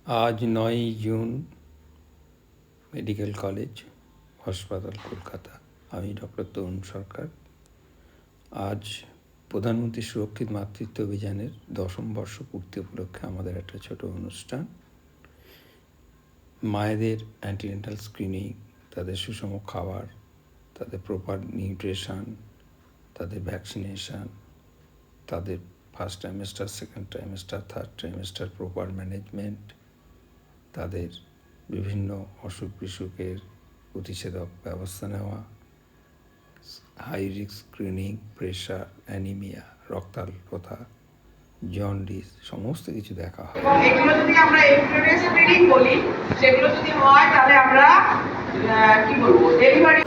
আজ ৯ই June, medical college হাসপাতাল, কলকাতা। আমি ডক্টর তরুণ সরকার। আজ প্রধানমন্ত্রী সুরক্ষিত মাতৃত্ব অভিযানের 10ম বর্ষ পূর্তি উপলক্ষে আমাদের একটা ছোট অনুষ্ঠান। মায়েদের অ্যান্টিনেটাল স্ক্রিনিং, তাদের সুষম খাবার, তাদের প্রপার নিউট্রিশন, তাদের ভ্যাকসিনেশান, তাদের first trimester, second trimester, third trimester proper management, তাদের বিভিন্ন অসুখ বিসুখের প্রতিষেধক ব্যবস্থা নেওয়া, high risk screening, pressure, anaemia, রক্তাল্পতা, জন্ডিস, সমস্ত কিছু দেখা হয়। এগুলো যদি আমরা এমব্রিয়ো স্ক্রিনিং বলি, সেগুলো যদি হয় তাহলে আমরা কি বলবো, ডেলিভারি